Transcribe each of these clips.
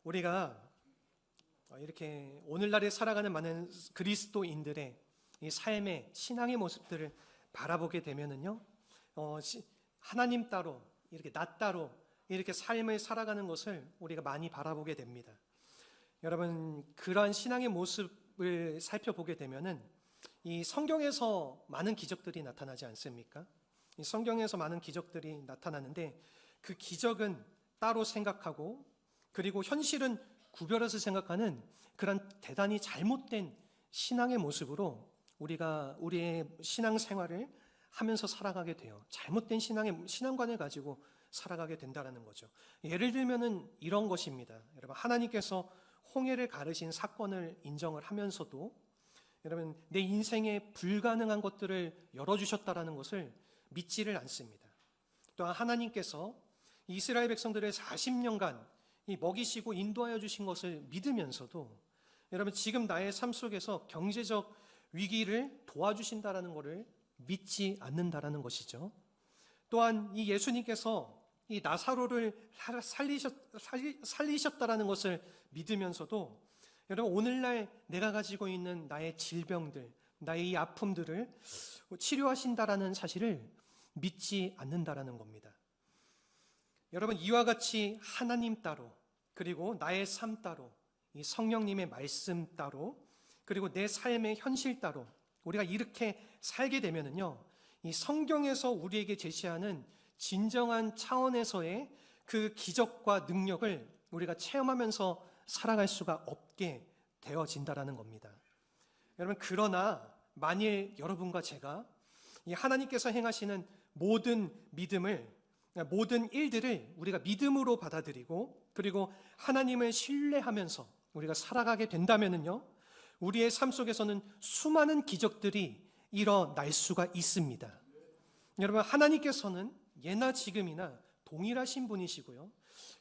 우리가 이렇게 오늘날에 살아가는 많은 그리스도인들의 이 삶의 신앙의 모습들을 바라보게 되면은요, 하나님 따로 이렇게 나 따로 이렇게 삶을 살아가는 것을 우리가 많이 바라보게 됩니다. 여러분, 그러한 신앙의 모습을 살펴보게 되면은 이 성경에서 많은 기적들이 나타나지 않습니까? 이 성경에서 많은 기적들이 나타나는데 그 기적은 따로 생각하고 그리고 현실은 구별해서 생각하는 그런 대단히 잘못된 신앙의 모습으로 우리가 우리의 신앙 생활을 하면서 살아가게 돼요. 잘못된 신앙관을 가지고 살아가게 된다는 거죠. 예를 들면은 이런 것입니다. 여러분, 하나님께서 홍해를 가르신 사건을 인정을 하면서도 여러분, 내 인생에 불가능한 것들을 열어주셨다라는 것을 믿지를 않습니다. 또한 하나님께서 이스라엘 백성들의 40년간 먹이시고 인도하여 주신 것을 믿으면서도 여러분, 지금 나의 삶 속에서 경제적 위기를 도와주신다라는 것을 믿지 않는다라는 것이죠. 또한 이 예수님께서 이 나사로를 살리셨다라는 것을 믿으면서도 여러분, 오늘날 내가 가지고 있는 나의 질병들, 나의 이 아픔들을 치료하신다라는 사실을 믿지 않는다라는 겁니다. 여러분, 이와 같이 하나님 따로, 그리고 나의 삶 따로, 이 성령님의 말씀 따로, 그리고 내 삶의 현실 따로 우리가 이렇게 살게 되면은요, 이 성경에서 우리에게 제시하는 진정한 차원에서의 그 기적과 능력을 우리가 체험하면서 살아갈 수가 없게 되어진다라는 겁니다. 여러분, 그러나 만일 여러분과 제가 이 하나님께서 행하시는 모든 일들을 우리가 믿음으로 받아들이고 그리고 하나님을 신뢰하면서 우리가 살아가게 된다면은요, 우리의 삶 속에서는 수많은 기적들이 일어날 수가 있습니다. 여러분, 하나님께서는 예나 지금이나 동일하신 분이시고요,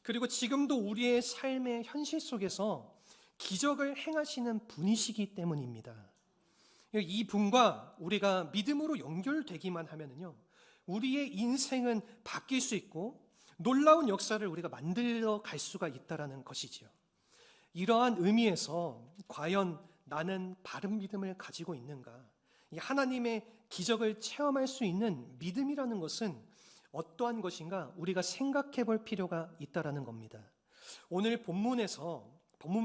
그리고 지금도 우리의 삶의 현실 속에서 기적을 행하시는 분이시기 때문입니다. 이 분과 우리가 믿음으로 연결되기만 하면은요, 우리의 인생은 바뀔 수 있고 놀라운 역사를 우리가 만들어 갈 수가 있다라는 것이지요. 이러한 의미에서 과연 나는 바른 믿음을 가지고 있는가? 이 하나님의 기적을 체험할 수 있는 믿음이라는 것은 어떠한 것인가 우리가 생각해 볼 필요가 있다라는 겁니다. 오늘 본문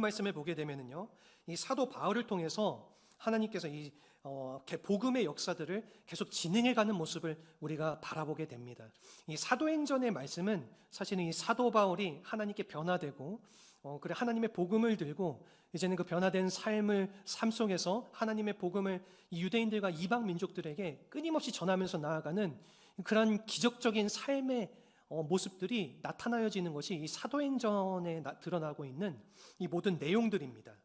말씀을 보게 되면은요, 이 사도 바울을 통해서 하나님께서 이 복음의 역사들을 계속 진행해가는 모습을 우리가 바라보게 됩니다. 이 사도행전의 말씀은 사실은 이 사도 바울이 하나님께 변화되고 그래 하나님의 복음을 들고 이제는 그 변화된 삶 속에서 하나님의 복음을 이 유대인들과 이방 민족들에게 끊임없이 전하면서 나아가는 그런 기적적인 삶의 모습들이 나타나여지는 것이 이 사도행전에 드러나고 있는 이 모든 내용들입니다.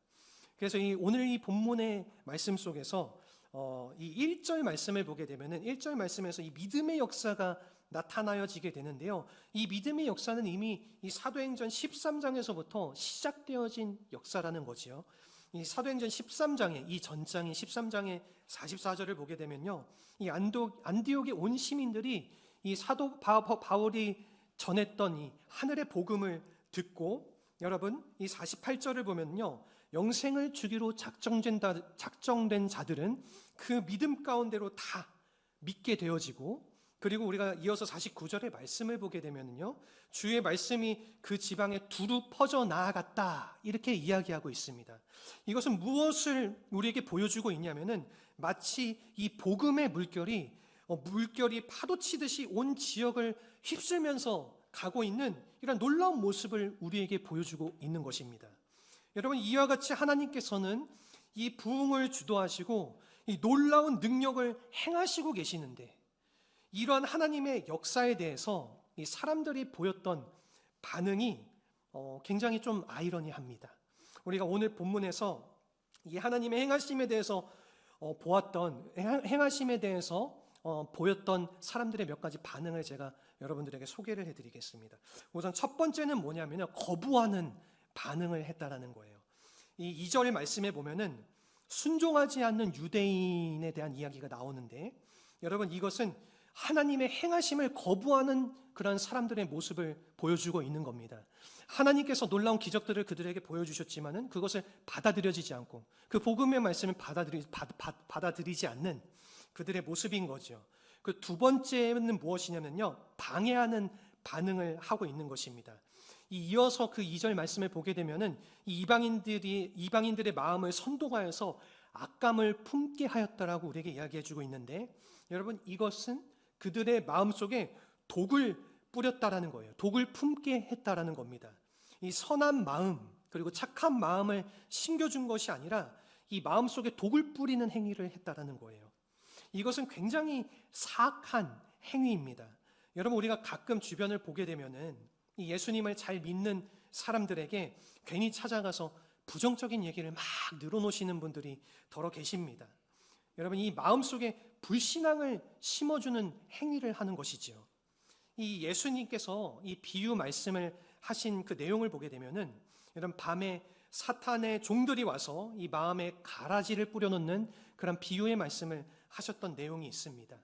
그래서 오늘 이 본문의 말씀 속에서 이 1절 말씀을 보게 되면은 1절 말씀에서 이 믿음의 역사가 나타나여지게 되는데요. 이 믿음의 역사는 이미 이 사도행전 13장에서부터 시작되어진 역사라는 거지요. 이 사도행전 13장에 이 전장인 13장의 44절을 보게 되면요, 이 안디옥의 온 시민들이 이 사도 바울이 전했던 이 하늘의 복음을 듣고 여러분, 이 48절을 보면요, 영생을 주기로 작정된 자들은 그 믿음 가운데로 다 믿게 되어지고, 그리고 우리가 이어서 49절의 말씀을 보게 되면요, 주의 말씀이 그 지방에 두루 퍼져 나아갔다, 이렇게 이야기하고 있습니다. 이것은 무엇을 우리에게 보여주고 있냐면은 마치 이 복음의 물결이 파도치듯이 온 지역을 휩쓸면서 가고 있는 이런 놀라운 모습을 우리에게 보여주고 있는 것입니다. 여러분, 이와 같이 하나님께서는 이 부흥을 주도하시고 이 놀라운 능력을 행하시고 계시는데, 이러한 하나님의 역사에 대해서 이 사람들이 보였던 반응이 굉장히 좀 아이러니합니다. 우리가 오늘 본문에서 이 하나님의 행하심에 대해서 보였던 사람들의 몇 가지 반응을 제가 여러분들에게 소개를 해드리겠습니다. 우선 첫 번째는 뭐냐면요, 거부하는 반응을 했다라는 거예요. 이 2절 말씀에 보면은 순종하지 않는 유대인에 대한 이야기가 나오는데, 여러분, 이것은 하나님의 행하심을 거부하는 그런 사람들의 모습을 보여주고 있는 겁니다. 하나님께서 놀라운 기적들을 그들에게 보여주셨지만은 그것을 받아들여지지 않고 그 복음의 말씀을 받아들이지 않는 그들의 모습인 거죠. 그 두 번째는 무엇이냐면요, 방해하는 반응을 하고 있는 것입니다. 이어서 그 2절 말씀을 보게 되면은 이 이방인들의 마음을 선동하여서 악감을 품게 하였다라고 우리에게 이야기해주고 있는데, 여러분, 이것은 그들의 마음 속에 독을 뿌렸다라는 거예요. 독을 품게 했다라는 겁니다. 이 선한 마음 그리고 착한 마음을 심겨준 것이 아니라 이 마음 속에 독을 뿌리는 행위를 했다라는 거예요. 이것은 굉장히 사악한 행위입니다. 여러분, 우리가 가끔 주변을 보게 되면은 이 예수님을 잘 믿는 사람들에게 괜히 찾아가서 부정적인 얘기를 막 늘어놓으시는 분들이 더러 계십니다. 여러분, 이 마음속에 불신앙을 심어주는 행위를 하는 것이지요. 이 예수님께서 이 비유 말씀을 하신 그 내용을 보게 되면은, 이런 밤에 사탄의 종들이 와서 이 마음에 가라지를 뿌려놓는 그런 비유의 말씀을 하셨던 내용이 있습니다.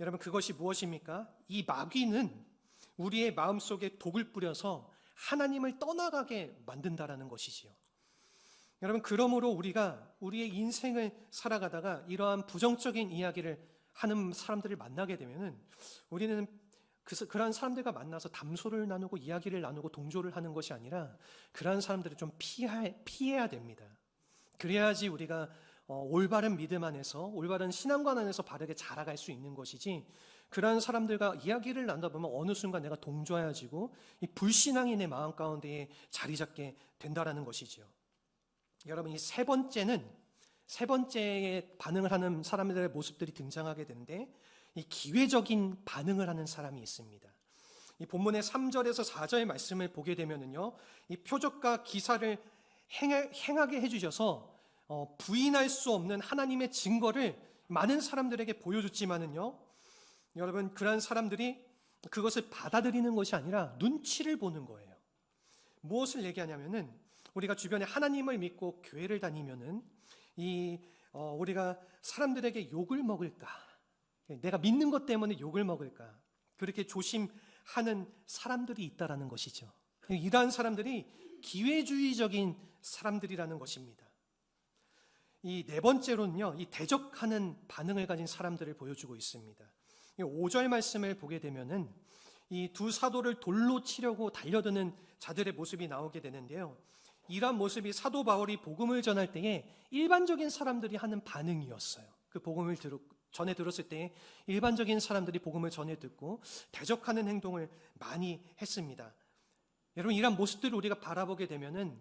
여러분, 그것이 무엇입니까? 이 마귀는 우리의 마음속에 독을 뿌려서 하나님을 떠나가게 만든다라는 것이지요. 여러분, 그러므로 우리가 우리의 인생을 살아가다가 이러한 부정적인 이야기를 하는 사람들을 만나게 되면은 우리는 그러한 사람들과 만나서 담소를 나누고 이야기를 나누고 동조를 하는 것이 아니라 그러한 사람들을 좀 피해야 됩니다. 그래야지 우리가 올바른 믿음 안에서, 올바른 신앙관 안에서 바르게 자라갈 수 있는 것이지, 그러한 사람들과 이야기를 나누다 보면 어느 순간 내가 동조하여지고 이 불신앙이 내 마음 가운데에 자리 잡게 된다라는 것이지요. 여러분, 이 세 번째에 반응을 하는 사람들의 모습들이 등장하게 되는데, 이 기회적인 반응을 하는 사람이 있습니다. 이 본문의 3절에서 4절의 말씀을 보게 되면은요, 이 표적과 기사를 행하게 해주셔서 부인할 수 없는 하나님의 증거를 많은 사람들에게 보여줬지만은요, 여러분, 그러한 사람들이 그것을 받아들이는 것이 아니라 눈치를 보는 거예요. 무엇을 얘기하냐면은, 우리가 주변에 하나님을 믿고 교회를 다니면은 우리가 사람들에게 욕을 먹을까, 내가 믿는 것 때문에 욕을 먹을까, 그렇게 조심하는 사람들이 있다라는 것이죠. 이러한 사람들이 기회주의적인 사람들이라는 것입니다. 이 네 번째로는요, 이 대적하는 반응을 가진 사람들을 보여주고 있습니다. 5절 말씀을 보게 되면은 이 두 사도를 돌로 치려고 달려드는 자들의 모습이 나오게 되는데요, 이러한 모습이 사도 바울이 복음을 전할 때에 일반적인 사람들이 하는 반응이었어요. 그 복음을 전해 들었을 때 일반적인 사람들이 복음을 전해 듣고 대적하는 행동을 많이 했습니다. 여러분, 이러한 모습들을 우리가 바라보게 되면은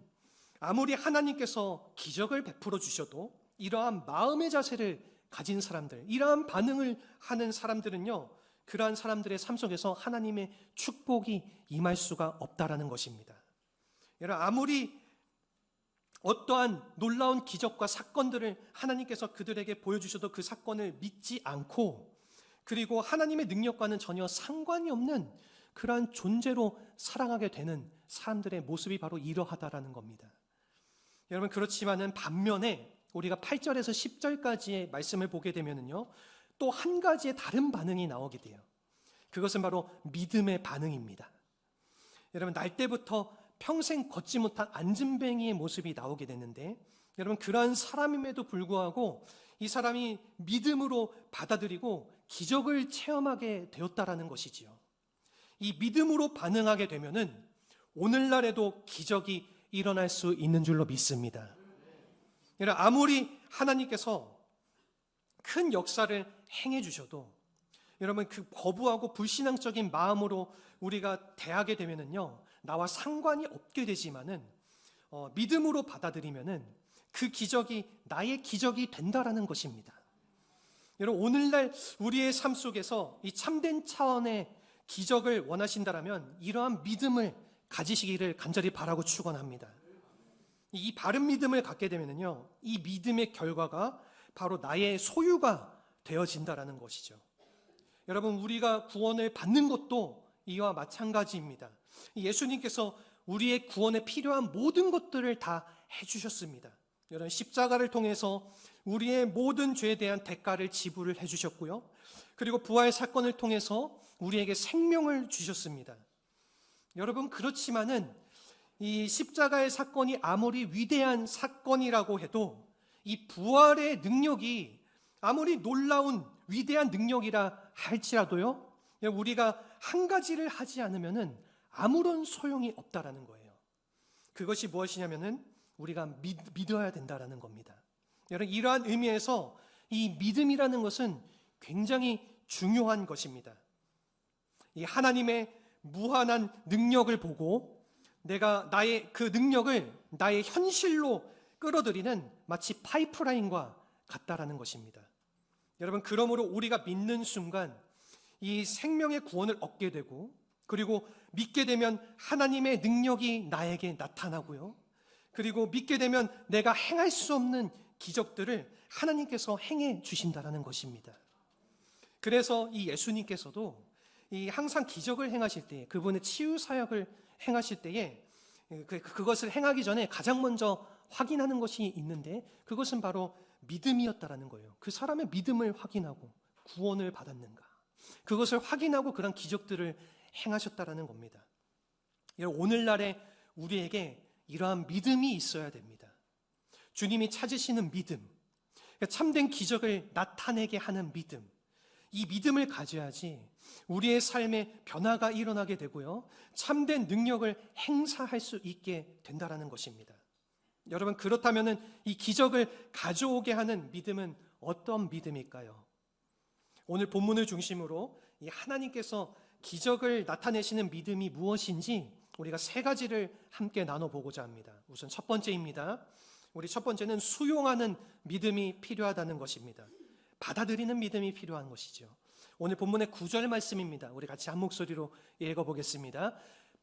아무리 하나님께서 기적을 베풀어 주셔도 이러한 마음의 자세를 가진 사람들, 이러한 반응을 하는 사람들은요, 그러한 사람들의 삶 속에서 하나님의 축복이 임할 수가 없다라는 것입니다. 여러분, 아무리 어떠한 놀라운 기적과 사건들을 하나님께서 그들에게 보여주셔도 그 사건을 믿지 않고, 그리고 하나님의 능력과는 전혀 상관이 없는 그러한 존재로 살아가게 되는 사람들의 모습이 바로 이러하다라는 겁니다. 여러분, 그렇지만은 반면에 우리가 8절에서 10절까지의 말씀을 보게 되면은요, 또 한 가지의 다른 반응이 나오게 돼요. 그것은 바로 믿음의 반응입니다. 여러분, 날 때부터 평생 걷지 못한 안진뱅이의 모습이 나오게 됐는데, 여러분, 그러한 사람임에도 불구하고 이 사람이 믿음으로 받아들이고 기적을 체험하게 되었다라는 것이지요. 이 믿음으로 반응하게 되면은 오늘날에도 기적이 일어날 수 있는 줄로 믿습니다. 여러분, 아무리 하나님께서 큰 역사를 행해 주셔도 여러분, 그 거부하고 불신앙적인 마음으로 우리가 대하게 되면은요, 나와 상관이 없게 되지만은 믿음으로 받아들이면은 그 기적이 나의 기적이 된다라는 것입니다. 여러분, 오늘날 우리의 삶 속에서 이 참된 차원의 기적을 원하신다라면 이러한 믿음을 가지시기를 간절히 바라고 축원합니다. 이 바른 믿음을 갖게 되면은요, 이 믿음의 결과가 바로 나의 소유가 되어진다라는 것이죠. 여러분, 우리가 구원을 받는 것도 이와 마찬가지입니다. 예수님께서 우리의 구원에 필요한 모든 것들을 다 해주셨습니다. 이런 십자가를 통해서 우리의 모든 죄에 대한 대가를 지불을 해주셨고요. 그리고 부활 사건을 통해서 우리에게 생명을 주셨습니다. 여러분, 그렇지만은 이 십자가의 사건이 아무리 위대한 사건이라고 해도 이 부활의 능력이 아무리 놀라운 위대한 능력이라 할지라도요, 우리가 한 가지를 하지 않으면은 아무런 소용이 없다라는 거예요. 그것이 무엇이냐면은 우리가 믿어야 된다라는 겁니다. 여러분, 이러한 의미에서 이 믿음이라는 것은 굉장히 중요한 것입니다. 이 하나님의 무한한 능력을 보고 내가 나의 그 능력을 나의 현실로 끌어들이는 마치 파이프라인과 같다라는 것입니다. 여러분, 그러므로 우리가 믿는 순간 이 생명의 구원을 얻게 되고, 그리고 믿게 되면 하나님의 능력이 나에게 나타나고요, 그리고 믿게 되면 내가 행할 수 없는 기적들을 하나님께서 행해 주신다라는 것입니다. 그래서 이 예수님께서도 이 항상 기적을 행하실 때, 그분의 치유 사역을 행하실 때에 그것을 행하기 전에 가장 먼저 확인하는 것이 있는데, 그것은 바로 믿음이었다라는 거예요. 그 사람의 믿음을 확인하고 구원을 받았는가, 그것을 확인하고 그런 기적들을 행하셨다라는 겁니다. 오늘날에 우리에게 이러한 믿음이 있어야 됩니다. 주님이 찾으시는 믿음, 참된 기적을 나타내게 하는 믿음, 이 믿음을 가져야지 우리의 삶에 변화가 일어나게 되고요, 참된 능력을 행사할 수 있게 된다라는 것입니다. 여러분, 그렇다면 이 기적을 가져오게 하는 믿음은 어떤 믿음일까요? 오늘 본문을 중심으로 이 하나님께서 기적을 나타내시는 믿음이 무엇인지 우리가 세 가지를 함께 나눠보고자 합니다. 우선 첫 번째입니다. 우리 첫 번째는 수용하는 믿음이 필요하다는 것입니다. 받아들이는 믿음이 필요한 것이죠. 오늘 본문의 9절 말씀입니다. 우리 같이 한 목소리로 읽어보겠습니다.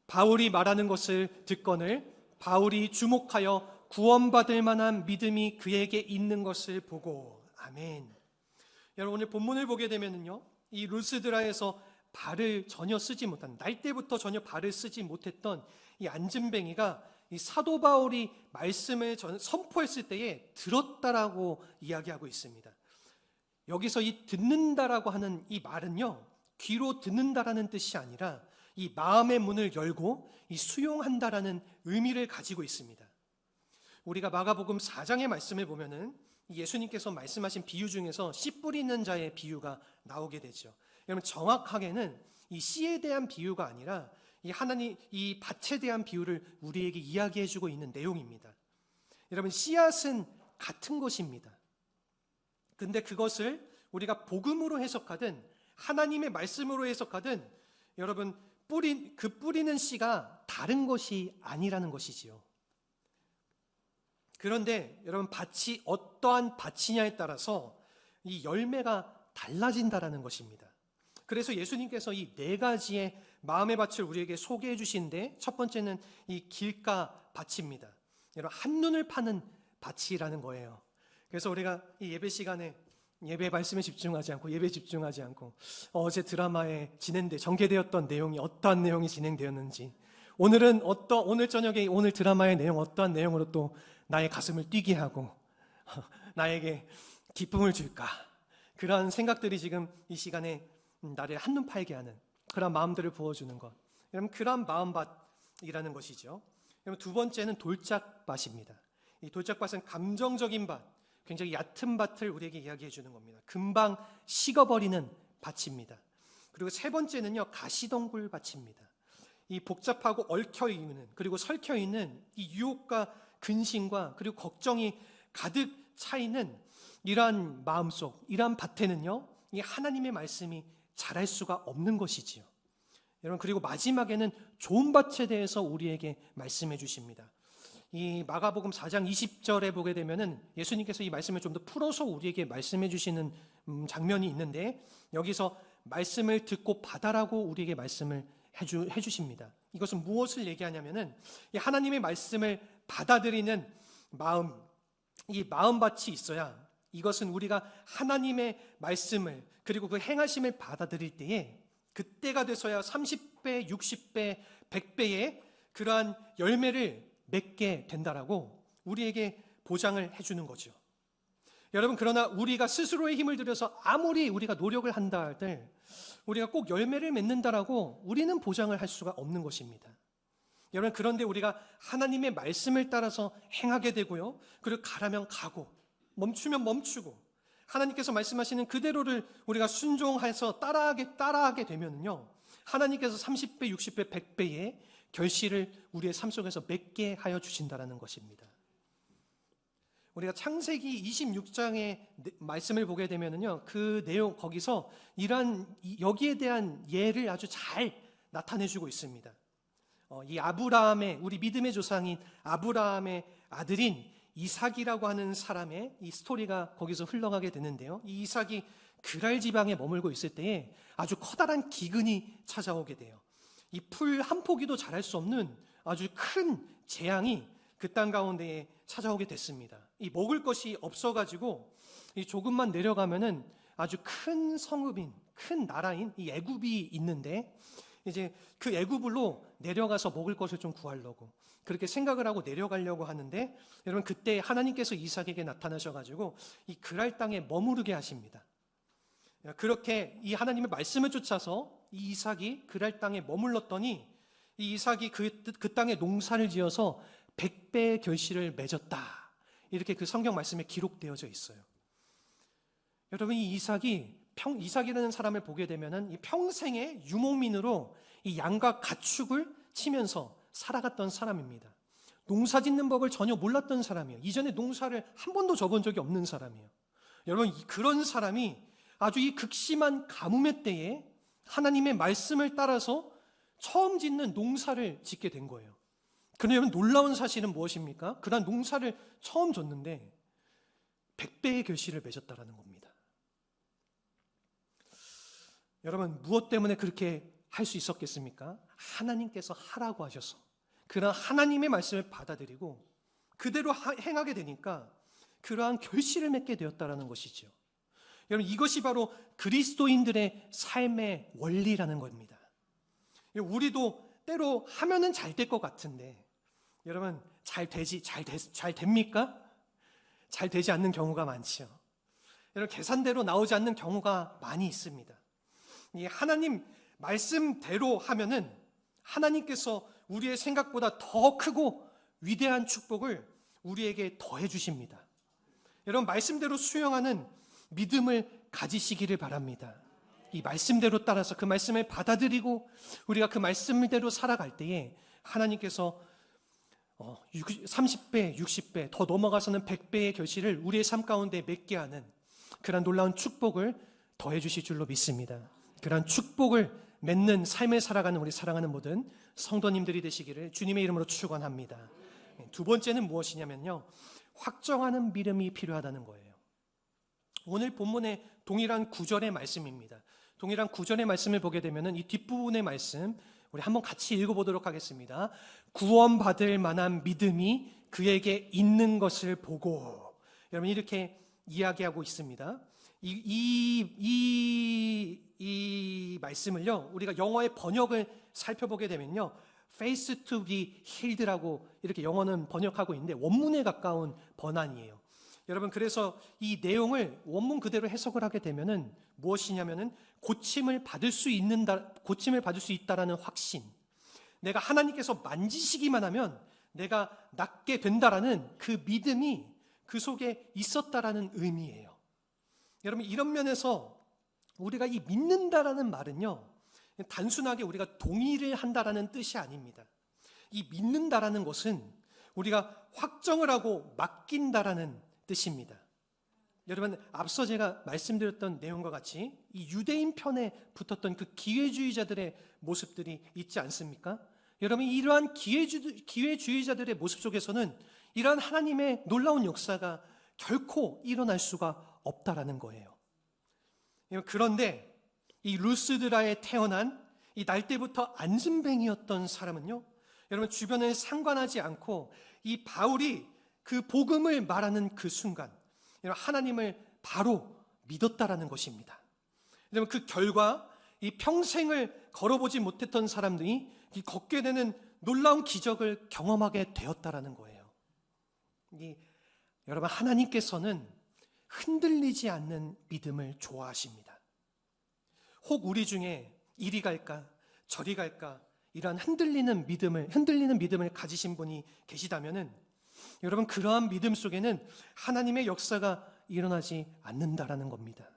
바울이 말하는 것을 듣거늘 바울이 주목하여 구원받을 만한 믿음이 그에게 있는 것을 보고. 아멘. 여러분, 오늘 본문을 보게 되면요, 이 루스드라에서 발을 전혀 쓰지 못한, 날 때부터 전혀 발을 쓰지 못했던 이 안진뱅이가 이 사도 바울이 말씀을 선포했을 때에 들었다라고 이야기하고 있습니다. 여기서 이 듣는다라고 하는 이 말은요, 귀로 듣는다라는 뜻이 아니라 이 마음의 문을 열고 이 수용한다라는 의미를 가지고 있습니다. 우리가 마가복음 4장의 말씀을 보면은 예수님께서 말씀하신 비유 중에서 씨 뿌리는 자의 비유가 나오게 되죠. 여러분, 정확하게는 이 씨에 대한 비유가 아니라 이 하나님, 이 밭에 대한 비유를 우리에게 이야기해주고 있는 내용입니다. 여러분, 씨앗은 같은 것입니다. 근데 그것을 우리가 복음으로 해석하든 하나님의 말씀으로 해석하든, 여러분, 뿌리는 씨가 다른 것이 아니라는 것이지요. 그런데 여러분, 밭이 어떠한 밭이냐에 따라서 이 열매가 달라진다라는 것입니다. 그래서 예수님께서 이 네 가지의 마음의 밭을 우리에게 소개해 주시는데, 첫 번째는 이 길가 밭입니다. 여러분, 한눈을 파는 밭이라는 거예요. 그래서 우리가 이 예배 시간에 예배 말씀에 집중하지 않고, 예배 집중하지 않고, 어제 드라마에 전개되었던 내용이 어떠한 내용이 진행되었는지, 오늘 저녁에 오늘 드라마의 내용 어떠한 내용으로 또 나의 가슴을 뛰게 하고 나에게 기쁨을 줄까, 그러한 생각들이 지금 이 시간에 나를 한눈 팔게 하는 그런 마음들을 부어주는 것, 여러분, 그런 마음밭이라는 것이죠. 여러분, 두 번째는 돌짝밭입니다. 이 돌짝밭은 감정적인 밭, 굉장히 얕은 밭을 우리에게 이야기해 주는 겁니다. 금방 식어버리는 밭입니다. 그리고 세 번째는요, 가시덩굴 밭입니다. 이 복잡하고 얽혀있는, 그리고 설켜있는 이 유혹과 근심과 그리고 걱정이 가득 차있는 이러한 마음속, 이러한 밭에는요, 이 하나님의 말씀이 자랄 수가 없는 것이지요. 여러분, 그리고 마지막에는 좋은 밭에 대해서 우리에게 말씀해 주십니다. 이 마가복음 4장 20절에 보게 되면은 예수님께서 이 말씀을 좀 더 풀어서 우리에게 말씀해 주시는 장면이 있는데, 여기서 말씀을 듣고 받아라고 우리에게 말씀을 해주십니다. 이것은 무엇을 얘기하냐면은 이 하나님의 말씀을 받아들이는 마음, 이 마음밭이 있어야, 이것은 우리가 하나님의 말씀을 그리고 그 행하심을 받아들일 때에 그때가 돼서야 30배, 60배, 100배의 그러한 열매를 맺게 된다라고 우리에게 보장을 해주는 거죠. 여러분, 그러나 우리가 스스로의 힘을 들여서 아무리 우리가 노력을 한다 할때 우리가 꼭 열매를 맺는다라고 우리는 보장을 할 수가 없는 것입니다. 여러분, 그런데 우리가 하나님의 말씀을 따라서 행하게 되고요, 그리고 가라면 가고 멈추면 멈추고 하나님께서 말씀하시는 그대로를 우리가 순종해서 따라하게 되면요, 하나님께서 30배, 60배, 100배의 결실을 우리의 삶 속에서 맺게 하여 주신다는 것입니다. 우리가 창세기 26장의 말씀을 보게 되면요, 그 내용 거기서 여기에 대한 예를 아주 잘 나타내주고 있습니다. 이 아브라함의, 우리 믿음의 조상인 아브라함의 아들인 이삭이라고 하는 사람의 이 스토리가 거기서 흘러가게 되는데요, 이 이삭이 그랄 지방에 머물고 있을 때에 아주 커다란 기근이 찾아오게 돼요. 이 풀 한 포기도 자랄 수 없는 아주 큰 재앙이 그 땅 가운데에 찾아오게 됐습니다. 이 먹을 것이 없어가지고 이 조금만 내려가면은 아주 큰 성읍인, 큰 나라인 이 애굽이 있는데, 이제 그 애굽으로 내려가서 먹을 것을 좀 구하려고 그렇게 생각을 하고 내려가려고 하는데, 여러분, 그때 하나님께서 이삭에게 나타나셔가지고 이 그랄 땅에 머무르게 하십니다. 그렇게 이 하나님의 말씀을 쫓아서 이 이삭이 그랄 땅에 머물렀더니 이 이삭이 그 땅에 농사를 지어서 100배의 결실을 맺었다, 이렇게 그 성경 말씀에 기록되어져 있어요. 여러분, 이 이삭이라는 사람을 보게 되면은 이 평생의 유목민으로 이 양과 가축을 치면서 살아갔던 사람입니다. 농사 짓는 법을 전혀 몰랐던 사람이에요. 이전에 농사를 한 번도 져본 적이 없는 사람이에요. 여러분, 그런 사람이 아주 이 극심한 가뭄의 때에 하나님의 말씀을 따라서 처음 짓는 농사를 짓게 된 거예요. 그런데 여러분, 놀라운 사실은 무엇입니까? 그런 농사를 처음 졌는데 100배의 결실을 맺었다라는 겁니다. 여러분, 무엇 때문에 그렇게 할 수 있었겠습니까? 하나님께서 하라고 하셔서, 그러한 하나님의 말씀을 받아들이고 그대로 행하게 되니까 그러한 결실을 맺게 되었다라는 것이죠. 여러분, 이것이 바로 그리스도인들의 삶의 원리라는 겁니다. 우리도 때로 하면은 잘 될 것 같은데, 여러분, 잘 됩니까? 잘 되지 않는 경우가 많죠. 여러분, 계산대로 나오지 않는 경우가 많이 있습니다. 이 하나님 말씀대로 하면은 하나님께서 우리의 생각보다 더 크고 위대한 축복을 우리에게 더해 주십니다. 여러분, 말씀대로 수용하는 믿음을 가지시기를 바랍니다. 이 말씀대로 따라서 그 말씀을 받아들이고 우리가 그 말씀대로 살아갈 때에 하나님께서 30배, 60배, 더 넘어가서는 100배의 결실을 우리의 삶 가운데 맺게 하는 그런 놀라운 축복을 더해 주실 줄로 믿습니다. 그런 축복을 맺는 삶을 살아가는 우리 사랑하는 모든 성도님들이 되시기를 주님의 이름으로 축원합니다. 두 번째는 무엇이냐면요, 확정하는 믿음이 필요하다는 거예요. 오늘 본문의 동일한 구절의 말씀입니다. 동일한 구절의 말씀을 보게 되면 이 뒷부분의 말씀 우리 한번 같이 읽어보도록 하겠습니다. 구원받을 만한 믿음이 그에게 있는 것을 보고, 여러분, 이렇게 이야기하고 있습니다. 이 말씀을요, 우리가 영어의 번역을 살펴보게 되면요, face to be healed라고 이렇게 영어는 번역하고 있는데 원문에 가까운 번안이에요. 여러분, 그래서 이 내용을 원문 그대로 해석을 하게 되면은 무엇이냐면은 고침을 받을 수 있다라는 확신, 내가 하나님께서 만지시기만 하면 내가 낫게 된다라는 그 믿음이 그 속에 있었다라는 의미예요. 여러분, 이런 면에서 우리가 이 믿는다라는 말은요, 단순하게 우리가 동의를 한다라는 뜻이 아닙니다. 이 믿는다라는 것은 우리가 확정을 하고 맡긴다라는 뜻입니다. 여러분, 앞서 제가 말씀드렸던 내용과 같이 이 유대인 편에 붙었던 그 기회주의자들의 모습들이 있지 않습니까? 여러분, 이러한 기회주의자들의 모습 속에서는 이러한 하나님의 놀라운 역사가 결코 일어날 수가 없다라는 거예요. 그런데 이 루스드라에 태어난 이 날 때부터 안진뱅이였던 사람은요, 여러분, 주변을 상관하지 않고 이 바울이 그 복음을 말하는 그 순간 하나님을 바로 믿었다라는 것입니다. 여러분, 그 결과 이 평생을 걸어보지 못했던 사람들이 걷게 되는 놀라운 기적을 경험하게 되었다라는 거예요. 이 여러분, 하나님께서는 흔들리지 않는 믿음을 좋아하십니다. 혹 우리 중에 이리 갈까 저리 갈까 이러한 흔들리는 믿음을 가지신 분이 계시다면은 여러분, 그러한 믿음 속에는 하나님의 역사가 일어나지 않는다라는 겁니다.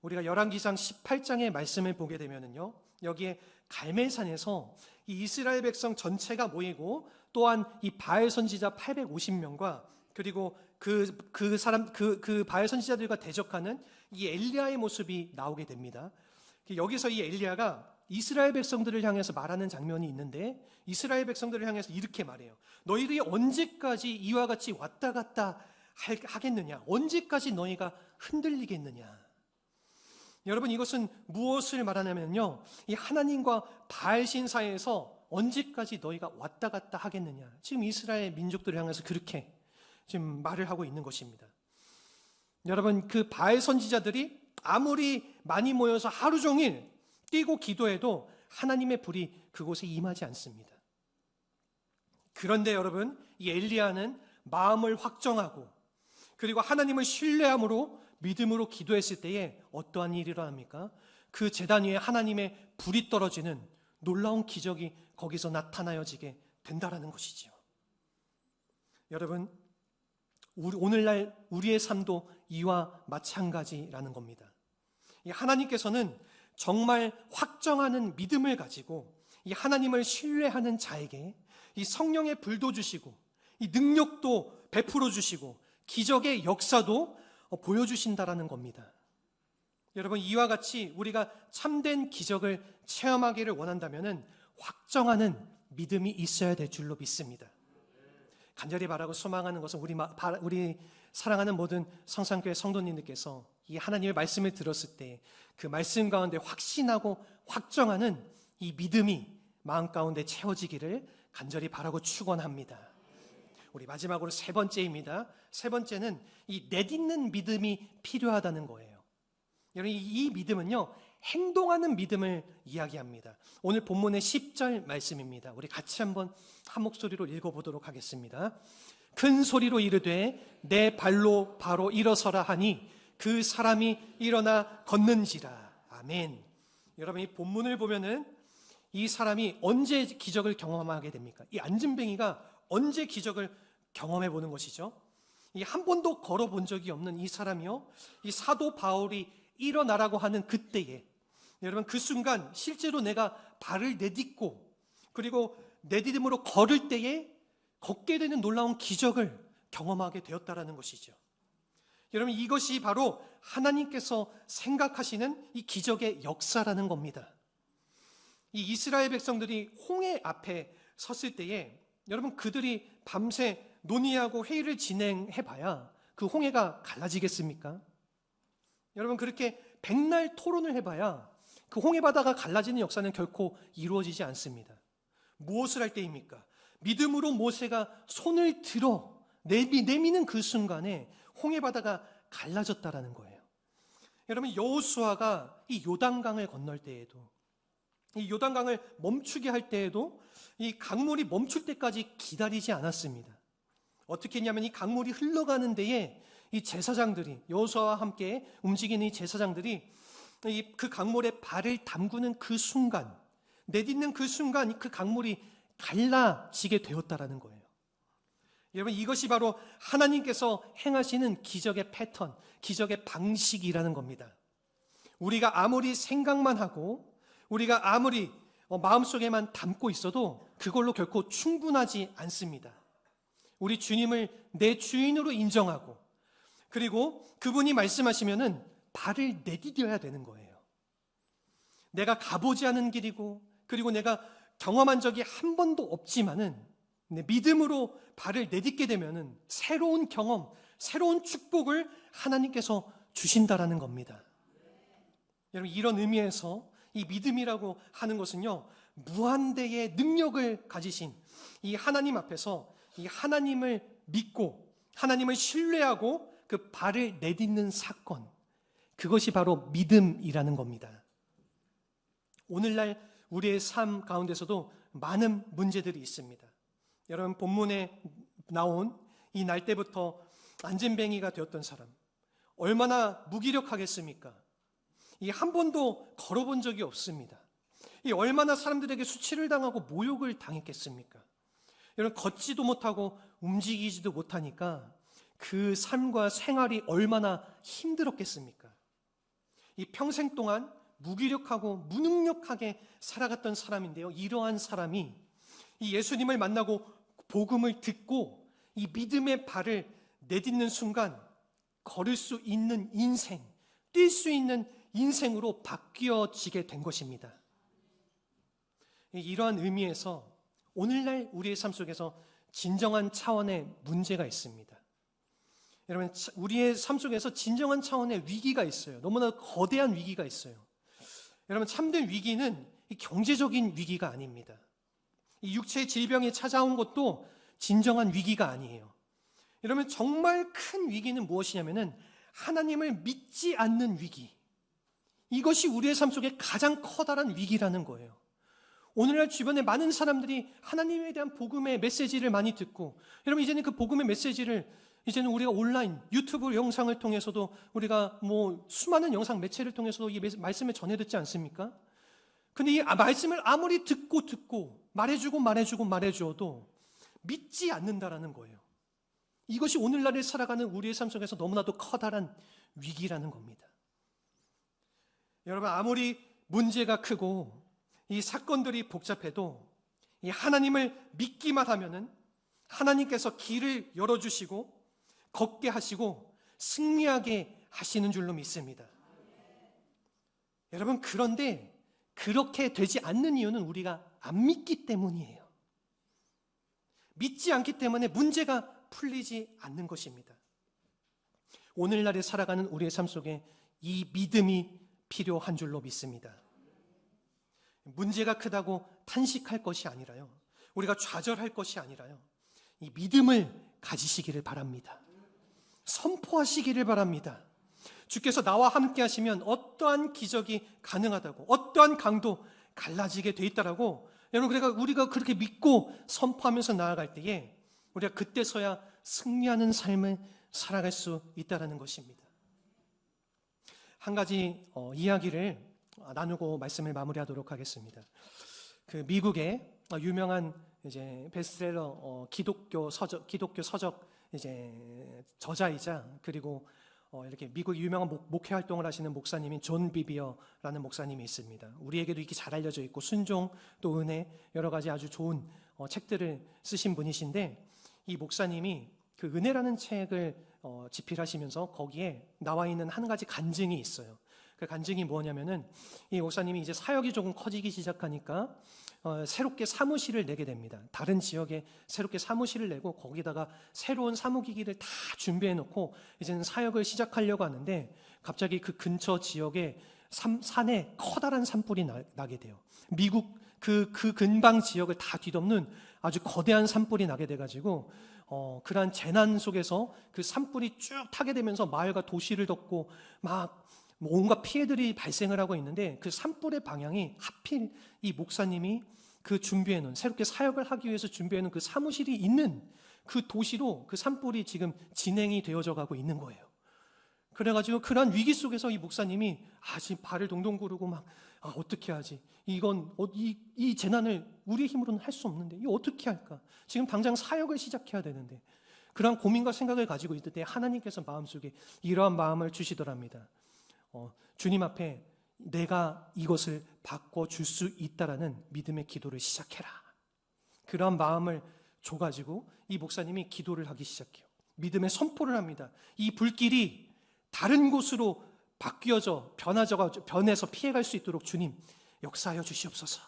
우리가 열왕기상 18장의 말씀을 보게 되면은요, 여기에 갈멜산에서 이 이스라엘 백성 전체가 모이고 또한 이 바알 선지자 850명과 그리고 그 바알 선지자들과 대적하는 이 엘리야의 모습이 나오게 됩니다. 여기서 이 엘리야가 이스라엘 백성들을 향해서 말하는 장면이 있는데, 이스라엘 백성들을 향해서 이렇게 말해요. 너희들이 언제까지 이와 같이 왔다 갔다 하겠느냐? 언제까지 너희가 흔들리겠느냐? 여러분, 이것은 무엇을 말하냐면요, 이 하나님과 바알 신 사이에서 언제까지 너희가 왔다 갔다 하겠느냐? 지금 이스라엘 민족들을 향해서 그렇게 지금 말을 하고 있는 것입니다. 여러분, 그 바알 선지자들이 아무리 많이 모여서 하루 종일 뛰고 기도해도 하나님의 불이 그곳에 임하지 않습니다. 그런데 여러분, 이 엘리야는 마음을 확정하고 그리고 하나님을 신뢰함으로 믿음으로 기도했을 때에 어떠한 일이 일어납니까? 그 제단 위에 하나님의 불이 떨어지는 놀라운 기적이 거기서 나타나여지게 된다라는 것이지요. 여러분, 오늘날 우리의 삶도 이와 마찬가지라는 겁니다. 하나님께서는 정말 확정하는 믿음을 가지고 이 하나님을 신뢰하는 자에게 이 성령의 불도 주시고 이 능력도 베풀어 주시고 기적의 역사도 보여주신다라는 겁니다. 여러분, 이와 같이 우리가 참된 기적을 체험하기를 원한다면 확정하는 믿음이 있어야 될 줄로 믿습니다. 간절히 바라고 소망하는 것은 우리 사랑하는 모든 성산교회 성도님들께서 이 하나님의 말씀을 들었을 때 그 말씀 가운데 확신하고 확정하는 이 믿음이 마음 가운데 채워지기를 간절히 바라고 축원합니다. 우리 마지막으로 세 번째입니다. 세 번째는 이 내딛는 믿음이 필요하다는 거예요. 여러분, 이 믿음은요, 행동하는 믿음을 이야기합니다. 오늘 본문의 10절 말씀입니다. 우리 같이 한번 한 목소리로 읽어보도록 하겠습니다. 큰 소리로 이르되 내 발로 바로 일어서라 하니 그 사람이 일어나 걷는지라. 아멘. 여러분, 이 본문을 보면은 이 사람이 언제 기적을 경험하게 됩니까? 이 안진뱅이가 언제 기적을 경험해 보는 것이죠? 이 한 번도 걸어본 적이 없는 이 사람이요, 이 사도 바울이 일어나라고 하는 그때에, 여러분, 그 순간 실제로 내가 발을 내딛고 그리고 내딛음으로 걸을 때에 걷게 되는 놀라운 기적을 경험하게 되었다라는 것이죠. 여러분, 이것이 바로 하나님께서 생각하시는 이 기적의 역사라는 겁니다. 이 이스라엘 백성들이 홍해 앞에 섰을 때에 여러분, 그들이 밤새 논의하고 회의를 진행해봐야 그 홍해가 갈라지겠습니까? 여러분, 그렇게 백날 토론을 해봐야 그 홍해 바다가 갈라지는 역사는 결코 이루어지지 않습니다. 무엇을 할 때입니까? 믿음으로 모세가 손을 들어 내미는 그 순간에 홍해 바다가 갈라졌다라는 거예요. 여러분, 여호수아가 이 요단강을 건널 때에도, 이 요단강을 멈추게 할 때에도 이 강물이 멈출 때까지 기다리지 않았습니다. 어떻게 했냐면 이 강물이 흘러가는 데에 이 제사장들이, 여호수아와 함께 움직이는 이 제사장들이 그 강물에 발을 담그는 그 순간, 내딛는 그 순간 그 강물이 갈라지게 되었다라는 거예요. 여러분, 이것이 바로 하나님께서 행하시는 기적의 패턴, 기적의 방식이라는 겁니다. 우리가 아무리 생각만 하고 우리가 아무리 마음속에만 담고 있어도 그걸로 결코 충분하지 않습니다. 우리 주님을 내 주인으로 인정하고 그리고 그분이 말씀하시면은 발을 내디뎌야 되는 거예요. 내가 가보지 않은 길이고 그리고 내가 경험한 적이 한 번도 없지만은 믿음으로 발을 내딛게 되면은 새로운 경험, 새로운 축복을 하나님께서 주신다라는 겁니다. 여러분, 이런 의미에서 이 믿음이라고 하는 것은요, 무한대의 능력을 가지신 이 하나님 앞에서 이 하나님을 믿고 하나님을 신뢰하고 그 발을 내딛는 사건, 그것이 바로 믿음이라는 겁니다. 오늘날 우리의 삶 가운데서도 많은 문제들이 있습니다. 여러분, 본문에 나온 이 날 때부터 안진뱅이가 되었던 사람, 얼마나 무기력하겠습니까? 이 한 번도 걸어본 적이 없습니다. 이 얼마나 사람들에게 수치를 당하고 모욕을 당했겠습니까? 여러분, 걷지도 못하고 움직이지도 못하니까 그 삶과 생활이 얼마나 힘들었겠습니까? 이 평생 동안 무기력하고 무능력하게 살아갔던 사람인데요, 이러한 사람이 이 예수님을 만나고 복음을 듣고 이 믿음의 발을 내딛는 순간 걸을 수 있는 인생, 뛸 수 있는 인생으로 바뀌어지게 된 것입니다. 이러한 의미에서 오늘날 우리의 삶 속에서 진정한 차원의 문제가 있습니다. 여러분, 우리의 삶 속에서 진정한 차원의 위기가 있어요. 너무나 거대한 위기가 있어요. 여러분, 참된 위기는 경제적인 위기가 아닙니다. 이 육체의 질병이 찾아온 것도 진정한 위기가 아니에요. 여러분, 정말 큰 위기는 무엇이냐면은 하나님을 믿지 않는 위기. 이것이 우리의 삶 속에 가장 커다란 위기라는 거예요. 오늘날 주변에 많은 사람들이 하나님에 대한 복음의 메시지를 많이 듣고, 여러분, 이제는 그 복음의 메시지를 이제는 우리가 온라인 유튜브 영상을 통해서도 우리가 수많은 영상 매체를 통해서도 이 말씀을 전해 듣지 않습니까? 근데 이 말씀을 아무리 듣고 말해주어도 믿지 않는다라는 거예요. 이것이 오늘날을 살아가는 우리의 삶 속에서 너무나도 커다란 위기라는 겁니다. 여러분, 아무리 문제가 크고 이 사건들이 복잡해도 이 하나님을 믿기만 하면은 하나님께서 길을 열어주시고 걷게 하시고 승리하게 하시는 줄로 믿습니다. 여러분, 그런데 그렇게 되지 않는 이유는 우리가 안 믿기 때문이에요. 믿지 않기 때문에 문제가 풀리지 않는 것입니다. 오늘날에 살아가는 우리의 삶 속에 이 믿음이 필요한 줄로 믿습니다. 문제가 크다고 탄식할 것이 아니라요, 우리가 좌절할 것이 아니라요, 이 믿음을 가지시기를 바랍니다. 선포하시기를 바랍니다. 주께서 나와 함께 하시면 어떠한 기적이 가능하다고, 어떠한 강도 갈라지게 돼 있다라고, 여러분, 그러니까 우리가 그렇게 믿고 선포하면서 나아갈 때에 우리가 그때서야 승리하는 삶을 살아갈 수 있다라는 것입니다. 한 가지 이야기를 나누고 말씀을 마무리하도록 하겠습니다. 그 미국의 유명한 이제 베스트셀러 기독교 서적 이제 저자이자 그리고 이렇게 미국 유명한 목회 활동을 하시는 목사님인 존 비비어라는 목사님이 있습니다. 우리에게도 이렇게 잘 알려져 있고 순종 또 은혜 여러 가지 아주 좋은 책들을 쓰신 분이신데, 이 목사님이 그 은혜라는 책을 집필하시면서 거기에 나와 있는 한 가지 간증이 있어요. 그 간증이 뭐냐면은 이 목사님이 이제 사역이 조금 커지기 시작하니까 새롭게 사무실을 내게 됩니다. 다른 지역에 새롭게 사무실을 내고 거기다가 새로운 사무기기를 다 준비해 놓고 이제는 사역을 시작하려고 하는데, 갑자기 그 근처 지역에 산에 커다란 산불이 나게 돼요. 미국 그 근방 지역을 다 뒤덮는 아주 거대한 산불이 나게 돼가지고 그러한 재난 속에서 그 산불이 쭉 타게 되면서 마을과 도시를 덮고 막 온갖 피해들이 발생을 하고 있는데, 그 산불의 방향이 하필 이 목사님이 그 준비해놓은, 새롭게 사역을 하기 위해서 준비해놓은 그 사무실이 있는 그 도시로 그 산불이 지금 진행이 되어져 가고 있는 거예요. 그래가지고 그러한 위기 속에서 이 목사님이 지금 발을 동동 구르고 막 어떻게 하지? 이건 이 재난을 우리의 힘으로는 할 수 없는데 이거 어떻게 할까? 지금 당장 사역을 시작해야 되는데, 그러한 고민과 생각을 가지고 있을 때 하나님께서 마음속에 이러한 마음을 주시더랍니다. 주님 앞에 내가 이것을 바꿔줄 수 있다라는 믿음의 기도를 시작해라. 그러한 마음을 줘가지고 이 목사님이 기도를 하기 시작해요. 믿음의 선포를 합니다. 이 불길이 다른 곳으로 변해서 피해갈 수 있도록 주님 역사하여 주시옵소서.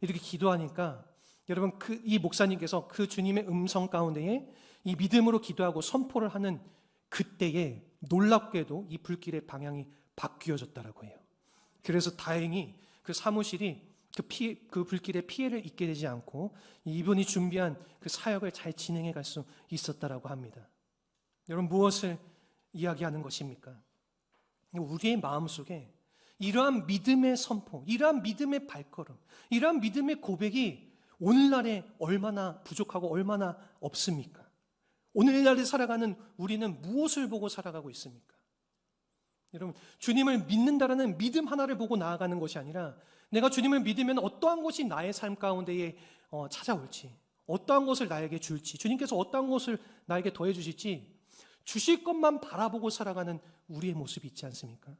이렇게 기도하니까 여러분, 이 목사님께서 그 주님의 음성 가운데에 이 믿음으로 기도하고 선포를 하는 그때에 놀랍게도 이 불길의 방향이 바뀌어졌다라고 해요. 그래서 다행히 그 사무실이 그 불길의 피해를 입게 되지 않고 이분이 준비한 그 사역을 잘 진행해 갈 수 있었다라고 합니다. 여러분, 무엇을 이야기하는 것입니까? 우리의 마음속에 이러한 믿음의 선포, 이러한 믿음의 발걸음, 이러한 믿음의 고백이 오늘날에 얼마나 부족하고 얼마나 없습니까? 오늘날에 살아가는 우리는 무엇을 보고 살아가고 있습니까? 여러분, 주님을 믿는다라는 믿음 하나를 보고 나아가는 것이 아니라 내가 주님을 믿으면 어떠한 것이 나의 삶 가운데에 찾아올지, 어떠한 것을 나에게 줄지, 주님께서 어떠한 것을 나에게 더해 주실지 주실 것만 바라보고 살아가는 우리의 모습이 있지 않습니까?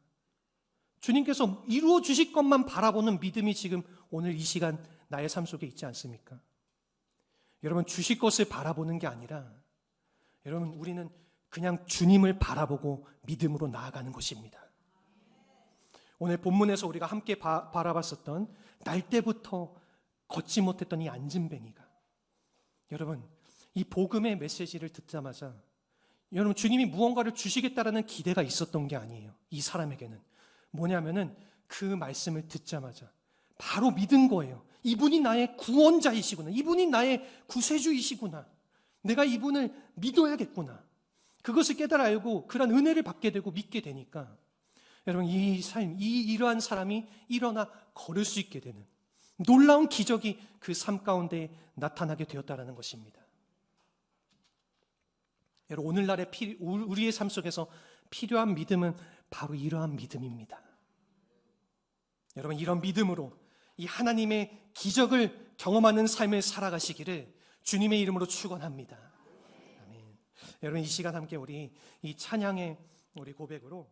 주님께서 이루어 주실 것만 바라보는 믿음이 지금 오늘 이 시간 나의 삶 속에 있지 않습니까? 여러분, 주실 것을 바라보는 게 아니라 여러분, 우리는 그냥 주님을 바라보고 믿음으로 나아가는 것입니다. 오늘 본문에서 우리가 함께 바라봤었던 날 때부터 걷지 못했던 이 안진뱅이가, 여러분, 이 복음의 메시지를 듣자마자 여러분, 주님이 무언가를 주시겠다라는 기대가 있었던 게 아니에요. 이 사람에게는 뭐냐면은 그 말씀을 듣자마자 바로 믿은 거예요. 이분이 나의 구원자이시구나. 이분이 나의 구세주이시구나. 내가 이분을 믿어야겠구나. 그것을 깨달아 알고 그런 은혜를 받게 되고 믿게 되니까 여러분, 이러한 사람이 일어나 걸을 수 있게 되는 놀라운 기적이 그 삶 가운데 나타나게 되었다는 것입니다. 여러분, 오늘날의 우리의 삶 속에서 필요한 믿음은 바로 이러한 믿음입니다. 여러분, 이런 믿음으로 이 하나님의 기적을 경험하는 삶을 살아가시기를 주님의 이름으로 축원합니다. 아멘. 여러분, 이 시간 함께 우리 이 찬양의 우리 고백으로